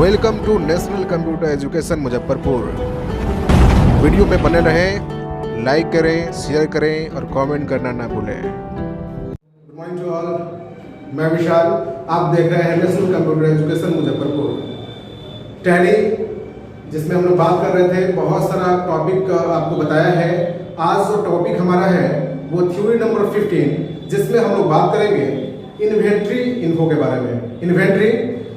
Welcome to national computer education Muzaffarpur. Video में बने रहें, लाइक करें, शेयर करें और कमेंट करना ना भूलें। गुड मॉर्निंग टू ऑल, मैं विशाल। आप देख रहे हैं national computer education Muzaffarpur. Tally जिसमें हम लोग बात कर रहे थे, बहुत सारा टॉपिक आपको बताया है। आज जो टॉपिक हमारा है वो थ्योरी नंबर 15, जिसमें हम लोग बात करेंगे इन्वेंट्री इन्फो के बारे में। इन्वेंट्री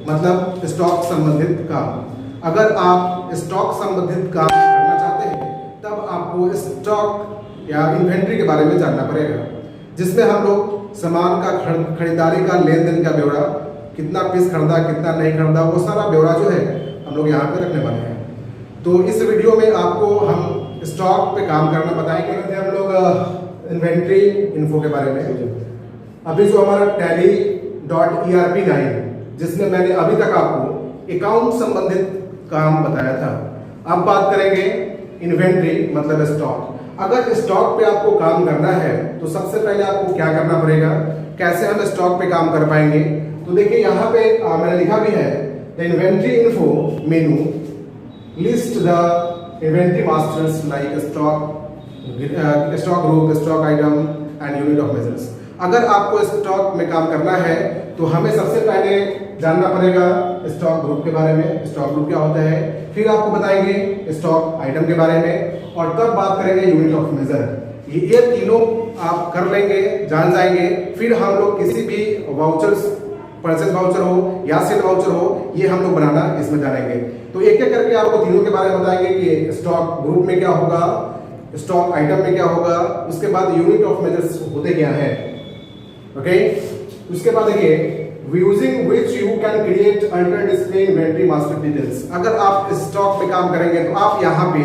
मतलब स्टॉक संबंधित काम। अगर आप स्टॉक संबंधित काम करना चाहते हैं तब आपको स्टॉक या इन्वेंट्री के बारे में जानना पड़ेगा, जिसमें हम लोग सामान का खरीदारी का लेन देन का ब्यौरा, कितना पीस खरीदा कितना नहीं खरीदा, वो सारा ब्यौरा जो है हम लोग यहाँ पे रखने वाले हैं। तो इस वीडियो में आपको हम स्टॉक पे काम करना बताएंगे। हम लोग इन्वेंट्री इन्फो के बारे में अभी जो हमारा tally.erp9, जिसमें मैंने अभी तक आपको अकाउंट संबंधित काम बताया था। अब बात करेंगे इन्वेंट्री मतलब स्टॉक। अगर स्टॉक पे आपको काम करना है तो सबसे पहले आपको क्या करना पड़ेगा, कैसे हम स्टॉक पे काम कर पाएंगे। तो देखिए यहाँ पे मैंने लिखा भी है, the inventory info menu list the inventory masters like stock group, stock item and unit of measures. अगर आपको स्टॉक में काम करना है तो हमें सबसे पहले जानना पड़ेगा स्टॉक ग्रुप के बारे में, स्टॉक ग्रुप क्या होता है। फिर आपको बताएंगे स्टॉक आइटम के बारे में, और तब बात करेंगे यूनिट ऑफ मेजर। ये तीनों आप कर लेंगे, जान जाएंगे। फिर हम लोग किसी भी वाउचर्स, परचेज वाउचर हो या सेल वाउचर हो, ये हम लोग बनाना इसमें जानेंगे। तो एक एक करके आपको तीनों के बारे में बताएंगे कि स्टॉक ग्रुप में क्या होगा, स्टॉक आइटम में क्या होगा, उसके बाद यूनिट ऑफ मेजर्स होते क्या है। ओके, उसके बाद देखिए using which you can create alter display inventory master details. अगर आप स्टॉक पे काम करेंगे तो आप यहाँ पे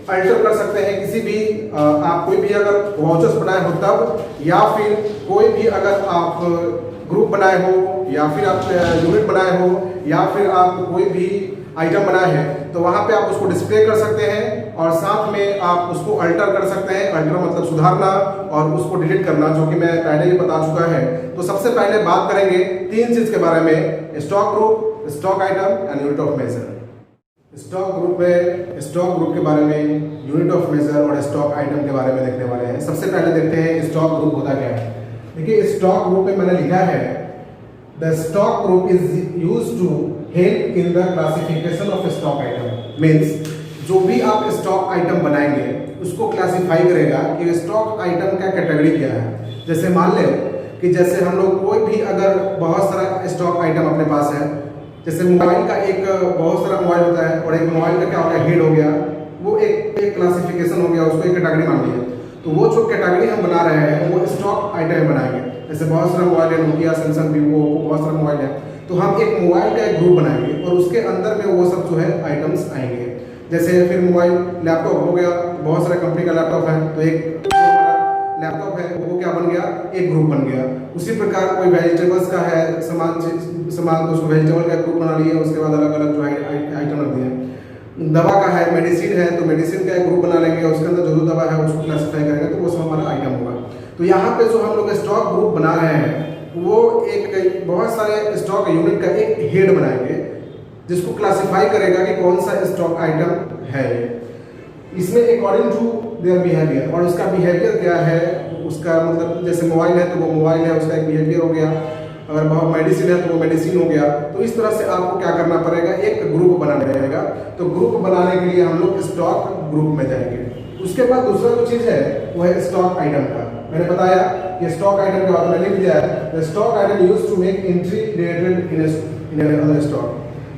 अल्टर कर सकते हैं किसी भी आप कोई भी अगर वाउचर्स बनाए हो तब, या फिर कोई भी अगर आप ग्रुप बनाए हो, या फिर आप यूनिट बनाए हो, या फिर आप कोई भी आइटम बनाए हैं तो वहाँ पे आप उसको डिस्प्ले कर सकते हैं, और साथ में आप उसको अल्टर कर सकते हैं। अल्टर मतलब सुधारना और उसको डिलीट करना, जो कि मैं पहले ही बता चुका है। तो सबसे पहले बात करेंगे तीन चीज के बारे में, stock group, stock item and unit of measure. Stock group में स्टॉक ग्रुप के बारे में, यूनिट ऑफ मेजर और स्टॉक आइटम के बारे में देखने वाले हैं। सबसे पहले देखते हैं स्टॉक ग्रुप होता क्या है। देखिए स्टॉक ग्रुप में मैंने लिखा है, the stock group is used to help in the classification of stock item. Means जो भी आप स्टॉक आइटम बनाएंगे उसको क्लासिफाई करेगा कि स्टॉक आइटम का कैटेगरी क्या है। जैसे मान ले कि जैसे हम लोग कोई भी अगर बहुत सारा स्टॉक आइटम अपने पास है, जैसे मोबाइल का एक बहुत सारा मोबाइल होता है, और एक मोबाइल का क्या हो गया, हेड हो गया, वो एक क्लासिफिकेशन हो गया, उसको एक कैटेगरी मान लिया। तो वो जो कैटेगरी हम बना रहे हैं वो स्टॉक आइटम बनाएंगे। जैसे बहुत सारा मोबाइल है, नोकिया, सैमसंग, वीवो, बहुत सारा मोबाइल है, तो हम एक मोबाइल का एक ग्रुप बनाएंगे और उसके अंदर में वो सब जो है आइटम्स आएंगे। जैसे फिर मोबाइल, लैपटॉप हो गया, बहुत सारा कंपनी का लैपटॉप है, तो एक लैपटॉप है वो क्या बन गया, एक ग्रुप बन गया। उसी प्रकार कोई वेजिटेबल्स का है सामान तो उसको वेजिटेबल का ग्रुप बना लिया, उसके बाद अलग अलग जो आइटम रख दिए। दवा का है, मेडिसिन है, तो मेडिसिन का एक ग्रुप बना लेंगे, उसके अंदर जो दवा है उसको क्लासिफाई करेंगे, तो वो सब हमारा आइटम होगा। तो यहाँ पे जो हम लोग स्टॉक ग्रुप बना रहे हैं वो एक बहुत सारे स्टॉक यूनिट का एक हेड बनाएंगे, जिसको क्लासिफाई करेगा कि कौन सा स्टॉक आइटम है। इसमें अकॉर्डिंग टू देयर बिहेवियर, और उसका बिहेवियर क्या है, उसका मतलब जैसे मोबाइल है तो वो मोबाइल है, उसका एक बिहेवियर हो गया। अगर बहुत मेडिसिन है तो वो मेडिसिन हो गया। तो इस तरह से आपको क्या करना पड़ेगा, एक ग्रुप बनाना पड़ेगा। तो ग्रुप बनाने के लिए हम लोग स्टॉक ग्रुप में जाएंगे। उसके बाद दूसरा जो चीज़ है वो है स्टॉक आइटम का। मैंने बताया कि स्टॉक आइटम के बाद मैंने लिख दिया है, stock item used to make entry related in other stock.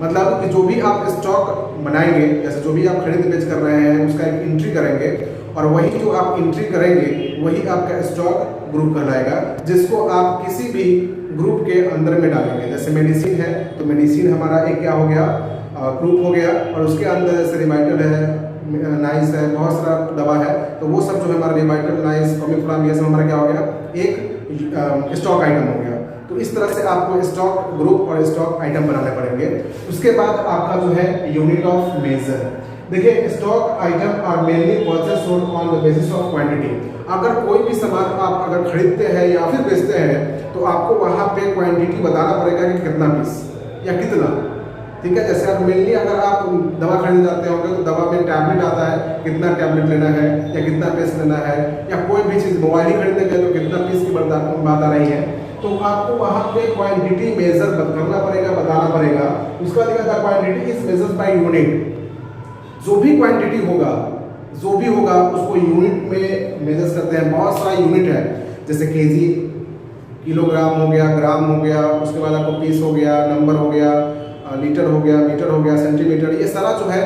मतलब कि जो भी आप स्टॉक बनाएंगे, जैसे जो भी आप खरीद बेच कर रहे हैं उसका एक एंट्री करेंगे, और वही जो आप एंट्री करेंगे वही आपका स्टॉक ग्रुप कहलाएगा, जिसको आप किसी भी ग्रुप के अंदर में डालेंगे। जैसे मेडिसिन है तो मेडिसिन हमारा एक क्या हो गया, ग्रुप हो गया, और उसके अंदर जैसे रिवाइटल है, नाइस है, बहुत सारा दवा है, तो वो सब जो है हमारा रिवाइटल, नाइस, प्रोमिफ्लाम, ये सब हमारा क्या हो गया, एक स्टॉक आइटम हो गया। तो इस तरह से आपको स्टॉक ग्रुप और स्टॉक आइटम बनाने पड़ेंगे। उसके बाद आपका जो है यूनिट ऑफ मेजर। देखिए stock item are mainly purchase sold on the basis of quantity. अगर कोई भी सामान आप अगर खरीदते हैं या फिर बेचते हैं तो आपको वहाँ पे क्वांटिटी बताना पड़ेगा कि कितना पीस या कितना। ठीक है। जैसे आप मेनली अगर आप दवा खरीदने जाते होंगे तो दवा में टैबलेट आता है, कितना टैबलेट लेना है या कितना पीस लेना है, या कोई भी चीज़ मोबाइल ही खरीदने गए तो कितना पीस की बात आ रही है, तो आपको वहाँ पे क्वांटिटी मेजर करना पड़ेगा, बताना पड़ेगा। उसका लिखा था quantity is measured by unit. जो भी क्वांटिटी होगा, जो भी होगा उसको यूनिट में मेजर करते हैं। बहुत सारा यूनिट है, जैसे केजी, किलोग्राम हो गया, ग्राम हो गया, उसके बाद आपको पीस हो गया, नंबर हो गया, लीटर हो गया, मीटर हो गया, सेंटीमीटर, ये सारा जो है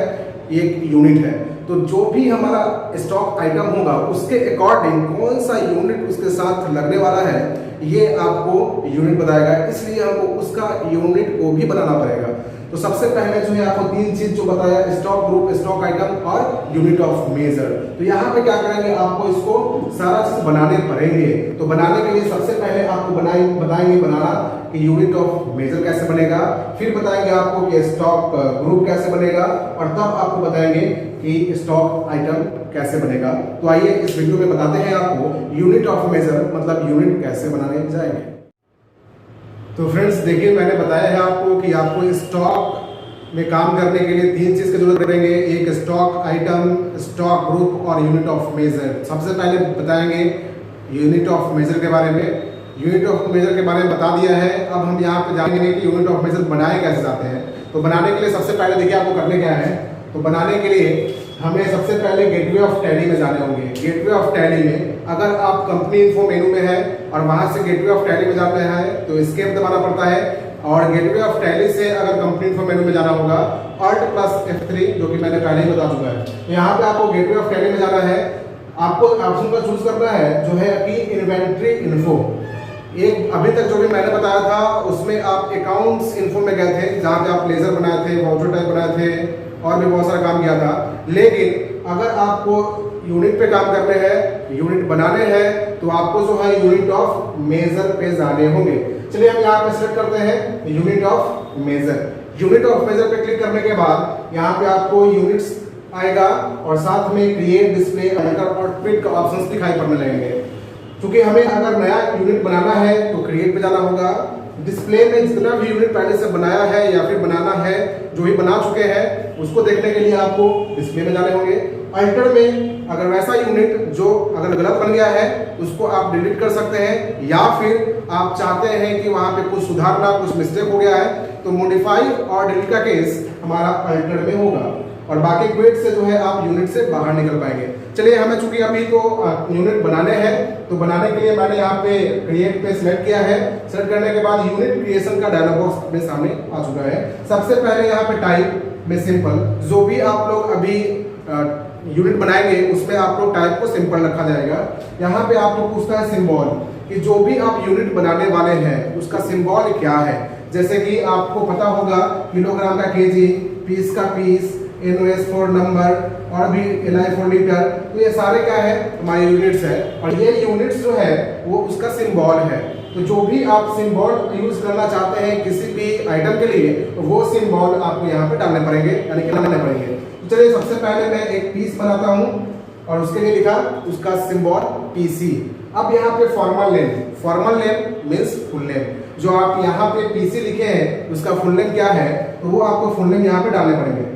एक यूनिट है। तो जो भी हमारा स्टॉक आइटम होगा उसके अकॉर्डिंग कौन सा यूनिट उसके साथ लगने वाला है ये आपको यूनिट बताएगा, इसलिए हमको उसका यूनिट को भी बनाना पड़ेगा। तो सबसे पहले जो है आपको तीन चीज जो बताया, स्टॉक ग्रुप, स्टॉक आइटम और यूनिट ऑफ मेजर। तो यहाँ पे क्या करेंगे, आपको इसको सारा चीज बनाने पड़ेंगे। तो बनाने के लिए सबसे पहले आपको बताएंगे बनाना कि यूनिट ऑफ मेजर कैसे बनेगा, फिर बताएंगे आपको कि स्टॉक ग्रुप कैसे बनेगा, और तब आपको बताएंगे कि स्टॉक आइटम कैसे बनेगा। तो आइए इस वीडियो में बताते हैं आपको यूनिट ऑफ मेजर मतलब यूनिट कैसे बनाने जाएंगे। तो फ्रेंड्स देखिए, मैंने बताया है आपको कि आपको स्टॉक में काम करने के लिए तीन चीज़ की जरूरत पड़ेंगे, एक स्टॉक आइटम, स्टॉक ग्रुप और यूनिट ऑफ मेजर। सबसे पहले बताएंगे यूनिट ऑफ मेजर के बारे में। यूनिट ऑफ मेजर के बारे में बता दिया है, अब हम यहाँ पे जानेंगे कि यूनिट ऑफ मेजर बनाए कैसे जाते हैं। तो बनाने के लिए सबसे पहले देखिए आपको करने क्या है। तो बनाने के लिए हमें सबसे पहले गेटवे ऑफ टैली में जाने होंगे। गेटवे ऑफ टैली में अगर आप कंपनी इन्फो मेनू में है और वहां से गेटवे ऑफ टैली में जाते हैं तो एस्केप दबाना पड़ता है, और गेटवे ऑफ टैली से अगर कंपनी इन्फो मेनू में जाना होगा Alt + F3, जो कि मैंने पहले ही बता चुका है। तो यहाँ पे आपको गेटवे ऑफ टैली में जाना है, आपको ऑप्शन का चूज करना है जो है कि इन्वेंट्री इन्फो। एक अभी तक जो भी मैंने बताया था उसमें आप अकाउंट्स इन्फो में गए थे, जहाँ पे आप लेजर बनाए थे, वाउचर टाइप बनाए थे और भी बहुत सारा काम किया था। लेकिन अगर आपको यूनिट पे काम करने हैं, यूनिट बनाने हैं, तो आपको जो है यूनिट ऑफ मेजर पे जाने होंगे। चलिए हम यहाँ पे सेलेक्ट करते हैं unit of measure. Unit of measure पे क्लिक करने के बाद यहाँ पे आपको यूनिट्स आएगा और साथ में क्रिएट, डिस्प्ले, अल्टर और प्रिंट का ऑप्शंस दिखाई पड़ने लगेंगे। क्योंकि हमें अगर नया यूनिट बनाना है तो क्रिएट पे जाना होगा। डिस्प्ले में जितना भी यूनिट पहले से बनाया है या फिर बनाना है, जो भी बना चुके हैं, उसको देखने के लिए आपको डिस्प्ले में जाने होंगे। अल्टर में अगर वैसा यूनिट जो अगर गलत बन गया है उसको आप डिलीट कर सकते हैं, या फिर आप चाहते हैं कि वहां पे कुछ सुधारना, कुछ मिस्टेक हो गया है, तो मॉडिफाई और डिलीट का केस हमारा अल्टर में होगा, और बाकी क्विट से जो है आप यूनिट से बाहर निकल पाएंगे। चलिए, हमें चूंकि अभी तो यूनिट बनाने हैं, तो बनाने के लिए मैंने यहाँ पे क्रिएट पे सिलेक्ट किया है। सिलेक्ट करने के बाद यूनिट क्रिएशन का डायलॉग बॉक्स अपने सामने आ चुका है। सबसे पहले यहाँ पे टाइप में सिंपल, जो भी आप लोग अभी यूनिट बनाएंगे उसमें आप लोग टाइप को सिंपल रखा जाएगा। यहाँ पे आप लोग पूछता है सिंबल, कि जो भी आप यूनिट बनाने वाले हैं उसका सिंबल क्या है। जैसे कि आपको पता होगा किलोग्राम का केजी, पीस का पीस, NOS फॉर नंबर और भी LI फॉर लीटर। तो ये सारे क्या है, हमारे यूनिट्स है, और ये यूनिट्स जो है वो उसका सिंबल है। तो जो भी आप सिंबल यूज करना चाहते हैं किसी भी आइटम के लिए, तो वो सिंबल आपको यहाँ पे डालने पड़ेंगे, यानी कि डालने पड़ेंगे। तो चलिए, सबसे पहले मैं एक पीस बनाता हूँ और उसके लिए लिखा उसका सिंबल PC। अब यहाँ पे formal name means full name. जो आप यहाँ पे PC लिखे हैं उसका फुल नेम क्या है, तो वो आपको फुल नेम यहाँ पे डालने पड़ेंगे।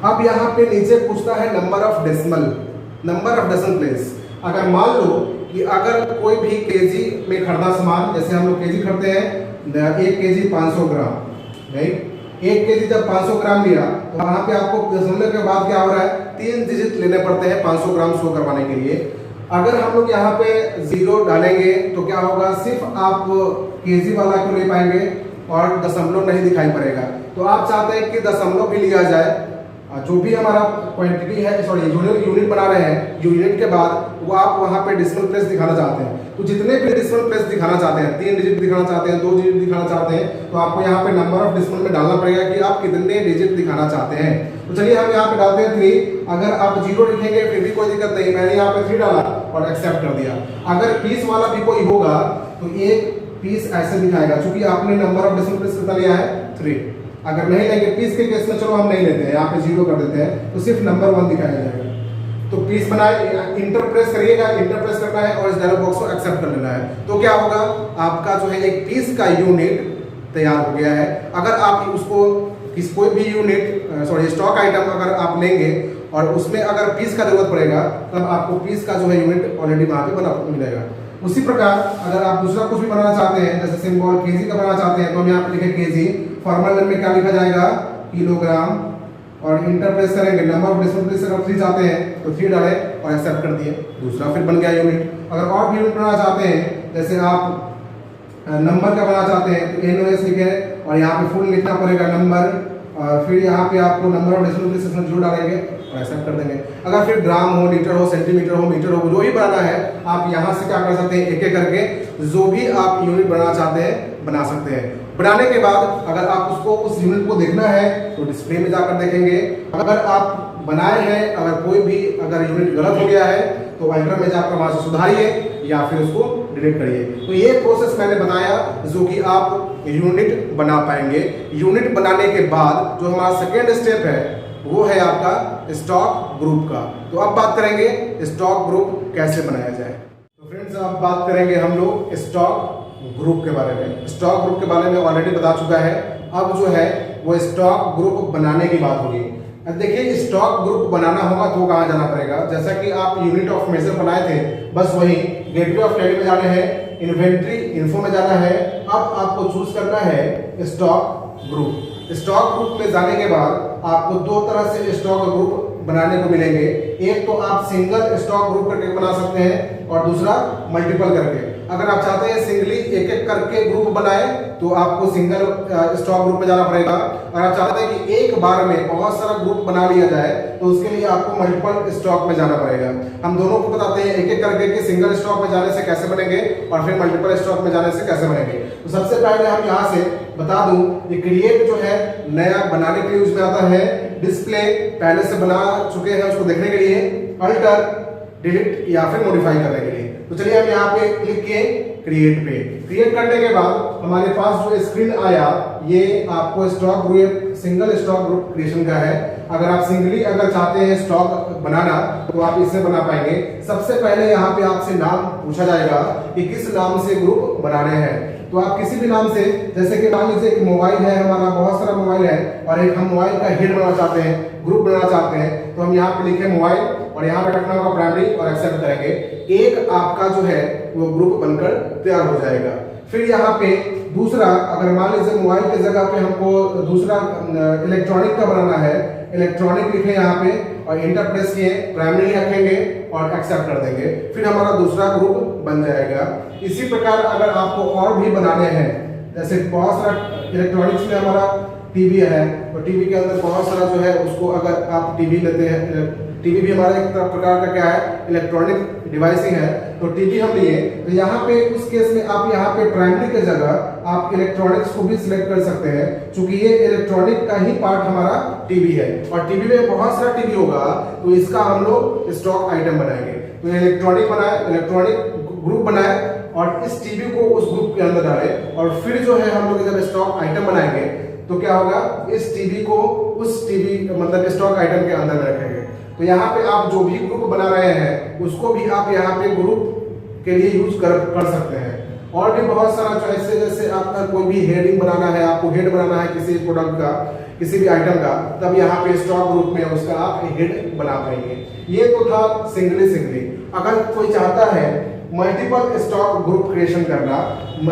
अब यहाँ पे नीचे पूछता है नंबर ऑफ डेसिमल प्लेस। अगर मान लो कि अगर कोई भी केजी में खरीदा सामान, जैसे हम लोग केजी खरीदते हैं, 1 केजी 500 ग्राम, राइट। 1 केजी जब 500 ग्राम लिया तो वहाँ पे आपको दशमलव के बाद क्या हो रहा है, 3 डिजिट लेने पड़ते हैं 500 ग्राम शो करवाने के लिए। अगर हम लोग यहाँ पे 0 डालेंगे तो क्या होगा, सिर्फ आप केजी वाला को ले पाएंगे और दशमलव नहीं दिखाई पड़ेगा। तो आप चाहते हैं कि दशमलव भी लिया जाए। जो भी हमारा क्वांटिटी है, सॉरी जो यूनिट बना रहे हैं, यूनिट के बाद वो आप वहाँ पे डेसिमल प्लेस दिखाना चाहते हैं। तो जितने भी डेसिमल प्लेस दिखाना चाहते हैं, 3 डिजिट दिखाना चाहते हैं, 2 डिजिट दिखाना चाहते हैं, तो आपको यहाँ पे नंबर ऑफ डेसिमल में डालना पड़ेगा कि आप कितने डिजिट दिखाना चाहते हैं। तो चलिए हम यहाँ पे डालते हैं 3। अगर आप 0 लिखेंगे फिर भी कोई दिक्कत नहीं, मैंने यहाँ पे 3 डाला और एक्सेप्ट कर दिया। अगर पीस वाला भी कोई होगा तो एक पीस ऐसे दिखाएगा, चूंकि आपने नंबर ऑफ डेसिमल प्लेस कितना लिया है, 3। अगर नहीं लेंगे पीस के केस में, चलो हम नहीं लेते हैं, यहाँ पे 0 कर देते हैं, तो सिर्फ नंबर 1 दिखाया जाएगा। तो पीस बनाए, इंटर प्रेस करिएगा, इंटर प्रेस करना है और इस डायलॉग बॉक्स को एक्सेप्ट कर लेना है। तो क्या होगा, आपका जो है एक पीस का यूनिट तैयार हो गया है। अगर आप उसको कोई भी यूनिट स्टॉक आइटम अगर आप लेंगे और उसमें अगर पीस का जरूरत पड़ेगा तब आपको पीस का जो है यूनिट ऑलरेडी वहाँ पे बना मिलेगा। उसी प्रकार अगर आप दूसरा कुछ भी बनाना चाहते हैं, जैसे सिंबल केजी का बनाना चाहते हैं, तो हम यहाँ पे लिखे केजी, फॉर्मल में क्या लिखा जाएगा किलोग्राम, और इंटर प्रेस करेंगे, नंबर ऑफ डेसिमल प्लेस अगर 3 चाहते हैं तो 3 डालें और एक्सेप्ट कर दिए, दूसरा फिर बन गया यूनिट। अगर और भी यूनिट बनाना चाहते हैं, जैसे आप नंबर का बनाना चाहते हैं तो NOS लिखें और यहाँ पे फुल लिखना पड़ेगा नंबर, और फिर यहाँ पे आपको नंबर ऑफ डेसिमल प्लेस में 0 डालेंगे और एक्सेप्ट कर देंगे। अगर फिर ग्राम हो, लीटर हो, सेंटीमीटर हो, मीटर हो, जो भी बनाना है आप यहाँ से क्या कर सकते हैं, एक एक करके जो भी आप यूनिट बनाना चाहते हैं बना सकते हैं। बनाने के बाद अगर आप उसको उस यूनिट को देखना है तो डिस्प्ले में जाकर देखेंगे। अगर आप बनाए हैं, अगर कोई भी अगर यूनिट गलत हो गया है तो अल्टर में जाकर वहां से सुधारिए या फिर उसको डिलीट करिए। तो ये प्रोसेस मैंने बताया जो कि आप यूनिट बना पाएंगे। यूनिट बनाने के बाद जो हमारा सेकेंड स्टेप है वो है आपका स्टॉक ग्रुप का। तो अब बात करेंगे स्टॉक ग्रुप कैसे बनाया जाए। तो फ्रेंड्स अब बात करेंगे हम लोग स्टॉक ग्रुप के बारे में। स्टॉक ग्रुप के बारे में ऑलरेडी बता चुका है, अब जो है वो स्टॉक ग्रुप बनाने की बात होगी। अब देखिए स्टॉक ग्रुप बनाना होगा तो कहाँ जाना पड़ेगा, जैसा कि आप यूनिट ऑफ मेजर बनाए थे बस वही गेटवे ऑफ टैली में जाना है, इन्वेंट्री इन्फो में जाना है। अब आपको चूज करना है स्टॉक ग्रुप। स्टॉक ग्रुप में जाने के बाद आपको 2 तरह से स्टॉक ग्रुप बनाने को मिलेंगे। एक तो आप सिंगल स्टॉक ग्रुप करके बना सकते हैं और दूसरा मल्टीपल करके। अगर आप चाहते हैं सिंगली एक एक करके ग्रुप बनाए तो आपको सिंगल स्टॉक ग्रुप में जाना पड़ेगा। अगर आप चाहते हैं कि एक बार में बहुत सारा ग्रुप बना लिया जाए तो उसके लिए आपको मल्टीपल स्टॉक में जाना पड़ेगा। हम दोनों को बताते हैं एक एक करके कि सिंगल स्टॉक में जाने से कैसे बनेंगे और फिर मल्टीपल स्टॉक में जाने से कैसे बनेंगे। तो सबसे पहले हम यहाँ से बता दूं ये क्रिएट जो है नया बनाने के लिए यूज में आता है। डिस्प्ले पहले से बना चुके हैं उसको देखने के लिए, अल्टर, डिलीट या फिर मॉडिफाई करने के लिए। तो चलिए हम यहाँ पे क्लिक किए क्रिएट पे। क्रिएट करने के बाद हमारे पास जो स्क्रीन आया ये आपको stock group, single stock group creation का है। अगर आप सिंगली अगर चाहते हैं स्टॉक बनाना तो आप इससे बना पाएंगे। सबसे पहले यहाँ पे आपसे नाम पूछा जाएगा कि किस नाम से ग्रुप बनाने हैं। तो आप किसी भी नाम से, जैसे कि मान लीजिए कि मोबाइल है हमारा, बहुत सारा मोबाइल है और एक हम मोबाइल का हेड बनाना चाहते हैं, ग्रुप बनाना चाहते हैं, तो हम यहाँ पे लिखे मोबाइल और यहाँ पे रखना होगा प्राइमरी और एक्सेप्ट करेंगे। एक आपका जो है वो ग्रुप बनकर तैयार हो जाएगा। फिर यहाँ पे दूसरा, अगर मान लीजिए मोबाइल की जगह पे हमको दूसरा इलेक्ट्रॉनिक का बनाना है, इलेक्ट्रॉनिक लिखे यहाँ पे और इंटर प्रेस किए, प्राइमरी रखेंगे और एक्सेप्ट कर देंगे, फिर हमारा दूसरा ग्रुप बन जाएगा। इसी प्रकार अगर आपको और भी बनाने हैं, जैसे बहुत सारा इलेक्ट्रॉनिक्स में हमारा टीवी है और टीवी के अंदर बहुत सारा जो है उसको अगर आप टीवी लेते हैं, टीवी भी हमारा एक प्रकार का क्या है इलेक्ट्रॉनिक डिवाइसिंग है, तो टीवी हम लिए तो यहाँ पे उस केस में आप यहाँ पे प्राइमरी की जगह आप इलेक्ट्रॉनिक्स को भी सिलेक्ट कर सकते हैं, क्योंकि ये इलेक्ट्रॉनिक का ही पार्ट हमारा टीवी है और टीवी में बहुत सारा टीवी होगा तो इसका हम लोग स्टॉक आइटम बनाएंगे। तो इलेक्ट्रॉनिक बनाए, इलेक्ट्रॉनिक ग्रुप बनाए और इस टीवी को उस ग्रुप के अंदर डाले और फिर जो है हम लोग जब स्टॉक आइटम बनाएंगे तो क्या होगा, इस टीवी को उस टीवी मतलब स्टॉक आइटम के अंदर में रखेंगे। तो यहाँ पे आप जो भी ग्रुप बना रहे हैं उसको भी आप यहाँ पे ग्रुप के लिए यूज कर सकते हैं। और भी बहुत सारा चॉइस है, जैसे आपका कोई भी हेडिंग बनाना है, आपको हेड बनाना है किसी प्रोडक्ट का, किसी भी आइटम का, तब यहाँ पे स्टॉक ग्रुप में उसका आप हेड बना पाएंगे। ये तो था सिंगली। अगर कोई चाहता है मल्टीपल स्टॉक ग्रुप क्रिएशन करना,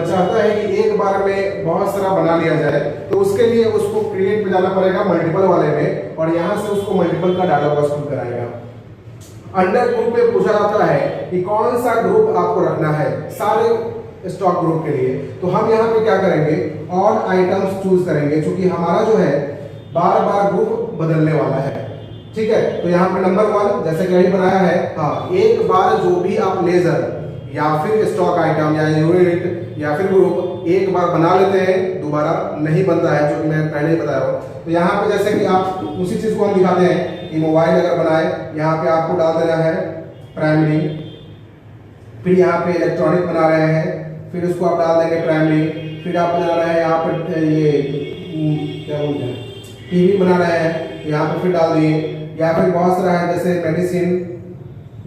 चाहता है कि एक बार में बहुत सारा बना लिया जाए, तो उसके लिए उसको क्रिएट में जाना पड़ेगा मल्टीपल वाले में और यहाँ से उसको मल्टीपल का डायलॉग बॉक्स खुल कर आएगा। अंडर ग्रुप में पूछा जाता है कि कौन सा ग्रुप आपको रखना है सारे स्टॉक ग्रुप के लिए। तो हम यहाँ पे क्या करेंगे, ऑल आइटम्स चूज करेंगे, क्योंकि हमारा जो है बार बार ग्रुप बदलने वाला है। ठीक है, तो यहाँ पे नंबर 1 जैसे कि अभी बनाया है, हाँ, एक बार जो भी आप लेजर या फिर स्टॉक आइटम या यूनिट या फिर ग्रुप एक बार बना लेते हैं, दोबारा नहीं बनता है, जो कि मैं पहले ही बताया हूँ। तो यहाँ पे जैसे कि आप उसी चीज को हम दिखाते हैं कि मोबाइल अगर बनाए, यहाँ पे आपको डाल देना है प्राइमरी, फिर यहाँ पे इलेक्ट्रॉनिक बना रहे हैं, फिर उसको आप डाल देंगे प्राइमरी, फिर आप बना रहे हैं यहाँ पे ये क्या बोलते हैं टीवी बना रहे हैं, यहाँ पे फिर डाल दिए, या फिर बहुत सारा है जैसे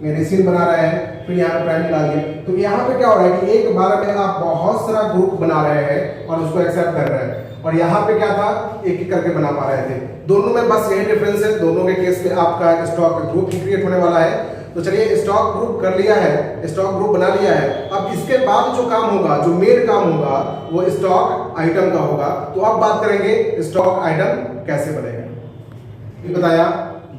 मेडिसिन बना रहे हैं फिर यहाँ पे प्राइम डाल दिए। तो यहाँ पे क्या हो रहा है कि एक बार में आप बहुत सारा ग्रुप बना रहे हैं और उसको एक्सेप्ट कर रहे हैं, और यहाँ पे क्या था, एक एक करके बना पा रहे थे। दोनों में बस यही डिफरेंस है, दोनों के केस में आपका स्टॉक ग्रुप ही क्रिएट होने वाला है। तो चलिए स्टॉक ग्रुप कर लिया है, स्टॉक ग्रुप बना लिया है। अब इसके बाद जो काम होगा, जो मेन काम होगा, वो स्टॉक आइटम का होगा। तो अब बात करेंगे स्टॉक आइटम कैसे बनेगा। ये बताया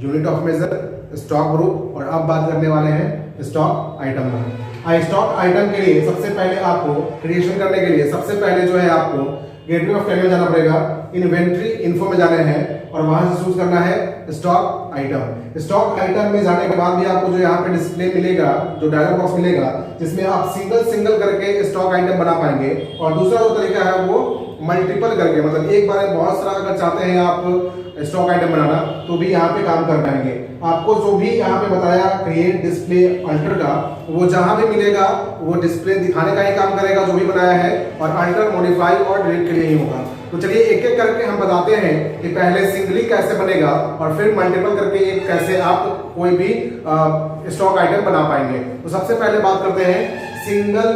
unit of measure, stock group, और अब बात करने वाले हैं स्टॉक आइटम का। स्टॉक आइटम के लिए सबसे पहले आपको क्रिएशन करने के लिए सबसे पहले जो है आपको गेटवे ऑफ टैली में जाना पड़ेगा, इन्वेंट्री इन्फो में जाना है और वहां से चूज करना है स्टॉक आइटम। स्टॉक आइटम में जाने के बाद भी आपको जो यहाँ पे डिस्प्ले मिलेगा, जो डायलॉग बॉक्स मिलेगा, जिसमें आप सिंगल सिंगल करके स्टॉक आइटम बना पाएंगे। और दूसरा जो तरीका है वो मल्टीपल करके, मतलब एक बार में बहुत सारा अगर चाहते हैं आप स्टॉक आइटम बनाना तो भी यहाँ पे काम कर पाएंगे। आपको जो भी यहाँ पे बताया क्रिएट डिस्प्ले अल्टर का, वो जहां भी मिलेगा वो डिस्प्ले दिखाने का ही काम करेगा जो भी बनाया है, और अल्टर मॉडिफाई और डिलीट के लिए ही होगा। तो चलिए एक एक करके हम बताते हैं कि पहले सिंगली कैसे बनेगा और फिर मल्टीपल करके एक कैसे आप कोई भी स्टॉक आइटम बना पाएंगे। तो सबसे पहले बात करते हैं सिंगल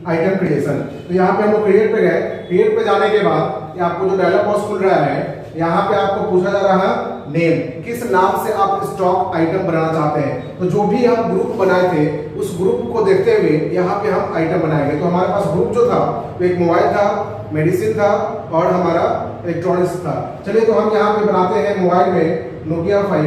आइटम क्रिएशन। तो यहाँ पे हम लोग क्रिएट पे गए। क्रिएट पे जाने के बाद आपको जो डायलॉग बॉक्स खुल रहा है, यहाँ पे आपको पूछा जा रहा है नेम, किस नाम से आप स्टॉक आइटम बनाना चाहते हैं। तो जो भी हम ग्रुप बनाए थे उस ग्रुप को देखते हुए यहाँ पे हम आइटम बनाएंगे। तो हमारे पास ग्रुप जो था वो एक मोबाइल था, मेडिसिन था और हमारा इलेक्ट्रॉनिक्स था। चलिए तो हम यहाँ पे बनाते हैं मोबाइल में नोकिया 5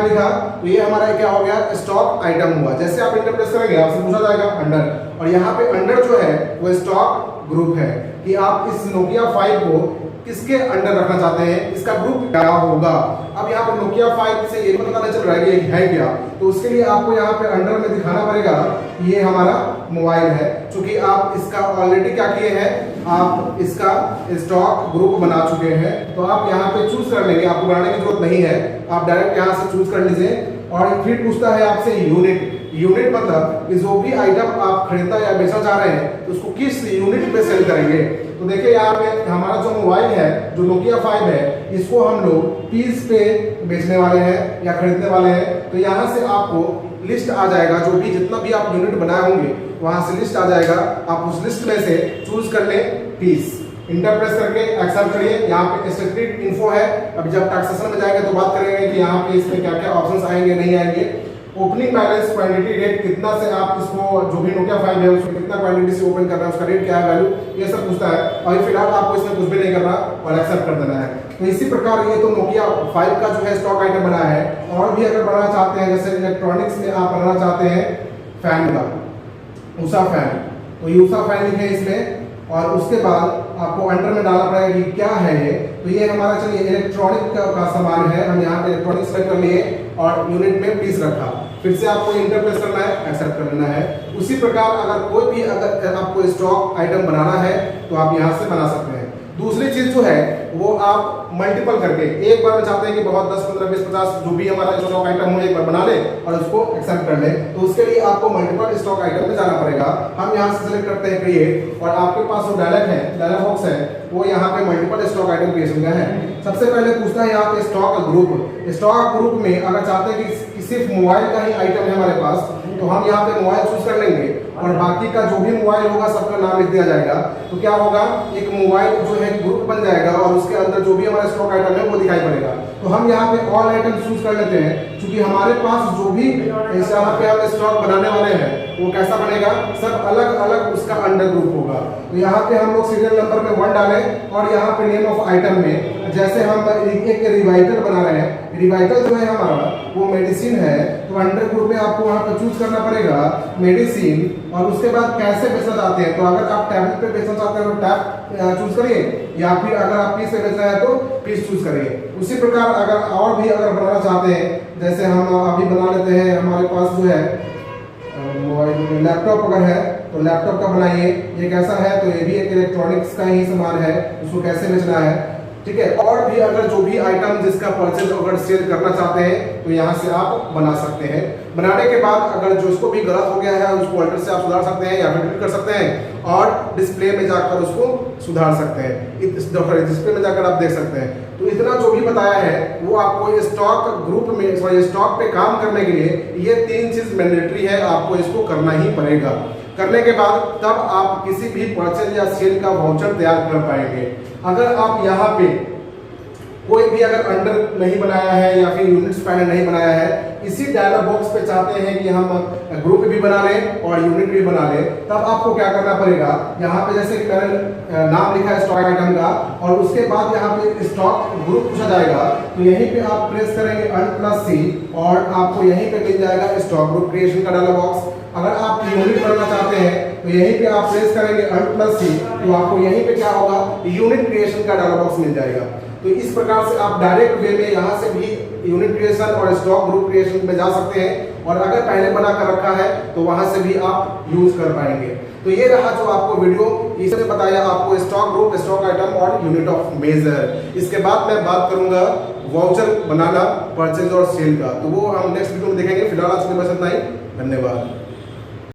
लिखा। तो ये हमारा क्या हो गया, स्टॉक आइटम हुआ। जैसे आप इंटर प्रेस करेंगे आपसे पूछा जाएगा अंडर, और यहाँ पे अंडर जो है वो स्टॉक ग्रुप है कि आप इस नोकिया 5 को किसके अंडर रखना चाहते हैं, इसका ग्रुप क्या होगा। अब यहाँ पर नोकिया 5 से ये पता नहीं चल रहा है कि है क्या, तो उसके लिए आपको यहाँ पे अंडर में दिखाना पड़ेगा कि ये हमारा मोबाइल है। क्योंकि आप इसका ऑलरेडी क्या किए हैं, आप इसका स्टॉक ग्रुप बना चुके हैं। तो आप यहाँ पे चूज कर लेंगे, आपको बनाने की जरूरत नहीं है, आप डायरेक्ट यहाँ से चूज कर लीजिए। और फिर पूछता है आपसे यूनिट मतलब कि जो भी आइटम आप खरीदना या बेचना चाह रहे हैं तो उसको किस यूनिट पे सेल करेंगे। तो देखिए यहाँ पे हमारा जो मोबाइल है, जो नोकिया 5 है, इसको हम लोग पीस पे बेचने वाले हैं या खरीदने वाले हैं। तो यहाँ से आपको लिस्ट आ जाएगा, जो भी जितना भी आप यूनिट बनाए होंगे वहां से लिस्ट आ जाएगा। आप उस लिस्ट में से चूज कर लें पीस, इंटर प्रेस करके एक्सेप्ट करिए। यहाँ पे स्टेटिक इन्फो है। अब जब टैक्सेशन में जाएंगे तो बात करेंगे कि यहाँ पे इसमें क्या क्या ऑप्शंस आएंगे नहीं आएंगे। ओपनिंग बैलेंस, क्वांटिटी, रेट, कितना से आप इसको जो भी नोकिया 5 है उसको कितना क्वांटिटी से ओपन कर रहा है, उसका रेट क्या है, वैल्यू, ये सब पूछता है। और फिलहाल आपको इसमें कुछ भी नहीं करना और एक्सेप्ट कर देना है। तो इसी प्रकार ये तो नोकिया 5 का जो है स्टॉक आइटम बनाया है। और भी अगर बनाना चाहते हैं, जैसे इलेक्ट्रॉनिक्स में आप बनाना चाहते हैं फैन का, उषा फैन, तो ये उषा फैन लिखे इसमें। और उसके बाद आपको अंडर में डालना पड़ेगा कि क्या है ये। तो ये हमारा चलिए इलेक्ट्रॉनिक का सामान है, हम यहाँ पे इलेक्ट्रॉनिक सेलेक्ट कर लिए और यूनिट में पीस रखा। फिर से आपको इंटर प्रेस करना है, एक्सेप्ट कर लेना है। उसी प्रकार अगर कोई भी अगर आपको स्टॉक आइटम बनाना है तो आप यहाँ से बना सकते हैं। दूसरी चीज जो है वो आप मल्टीपल करके एक बार में चाहते हैं कि बहुत 10, 15, 20, 50 जो भी हमारा स्टॉक आइटम हो एक बार बना ले और उसको एक्सेप्ट कर ले। तो उसके लिए आपको मल्टीपल स्टॉक आइटम में जाना पड़ेगा। हम यहाँ से सेलेक्ट करते हैं क्रिएट, और आपके पास जो डायलॉग बॉक्स है वो यहाँ पे मल्टीपल स्टॉक आइटम क्रिएशन का है। सबसे पहले पूछता है यहाँ पे स्टॉक ग्रुप। स्टॉक ग्रुप में अगर चाहते हैं कि सिर्फ मोबाइल का ही आइटम है हमारे पास, तो हम यहाँ पे मोबाइल चूज कर लेंगे और बाकी का जो भी मोबाइल होगा सबका नाम लिख दिया जाएगा। तो क्या होगा, एक मोबाइल जो है ग्रुप बन जाएगा और उसके अंदर जो भी हमारा स्टॉक आइटम है वो दिखाई पड़ेगा। तो हम यहाँ पे ऑल आइटम चूज कर लेते हैं, क्योंकि हमारे पास जो भी यहाँ पे हम स्टॉक बनाने वाले हैं वो कैसा बनेगा, सब अलग अलग उसका अंडर ग्रुप होगा। तो यहाँ पे हम लोग सीरियल नंबर में 1 डालें और यहाँ पे नेम ऑफ आइटम में जैसे हम एक रिवाइटल बना रहे हैं, रिवाइटल जो है हमारा वो मेडिसिन है, तो अंडर ग्रुप में आपको वहाँ पे चूज करना पड़ेगा मेडिसिन। और उसके बाद कैसे बेचना चाहते हैं, तो अगर आप टैबलेट पे बेचना चाहते हैं तो टैब चूज करिए, या फिर अगर आप पीस पे बेचना है तो पीस चूज करिए। उसी प्रकार अगर और भी अगर बनाना चाहते हैं, जैसे हम अभी बना लेते हैं, हमारे पास जो है मोबाइल लैपटॉप अगर है तो लैपटॉप का बनाइए। ये कैसा है, तो ये भी एक इलेक्ट्रॉनिक्स का ही सामान है, उसको कैसे बेचना है। ठीक है। और भी अगर जो भी आइटम जिसका परचेज अगर सेल करना चाहते हैं तो यहाँ से आप बना सकते हैं। बनाने के बाद अगर जो उसको भी गलत हो गया है उसको अल्टर से आप सुधार सकते हैं या फिर डिलीट कर सकते हैं और डिस्प्ले में जाकर उसको सुधार सकते हैं। डिस्प्ले में जाकर आप देख सकते हैं। तो इतना जो भी बताया है वो आपको स्टॉक ग्रुप में स्टॉक पे काम करने के लिए ये 3 चीज मैंडेटरी है, आपको इसको करना ही पड़ेगा। करने के बाद तब आप किसी भी परचेज या सेल का वाउचर तैयार कर पाएंगे। अगर आप यहाँ पे कोई भी अगर अंडर नहीं बनाया है या फिर यूनिट्स पैनल नहीं बनाया है, इसी डायलॉग बॉक्स पे चाहते हैं कि हम ग्रुप भी बना लें और यूनिट भी बना लें, तब आपको क्या करना पड़ेगा, यहाँ पे जैसे कि मैंने नाम लिखा है स्टॉक आइटम का और उसके बाद यहाँ पे स्टॉक ग्रुप पूछा जाएगा तो यहीं पे आप प्रेस करेंगे Alt+C और आपको यहीं पे मिल जाएगा स्टॉक ग्रुप क्रिएशन का डायलॉग बॉक्स। अगर आप यूनिट बनाना चाहते हैं तो यहीं पे आप प्रेस करेंगे Alt+C तो आपको यहीं पे क्या होगा, यूनिट क्रिएशन का डायलॉग बॉक्स मिल जाएगा। तो इस प्रकार से आप डायरेक्ट वे में यहाँ से भी यूनिट क्रिएशन और स्टॉक ग्रुप क्रिएशन में जा सकते हैं और अगर पहले बना कर रखा है तो वहां से भी आप यूज कर पाएंगे। तो ये रहा जो आपको वीडियो, इसमें बताया आपको स्टॉक ग्रुप, स्टॉक आइटम और यूनिट ऑफ मेजर। इसके बाद मैं बात करूंगा वाउचर बनाना परचेज और सेल का, तो वो हम नेक्स्ट वीडियो में देखेंगे। फिलहाल आज के लिए बस इतना ही, धन्यवाद।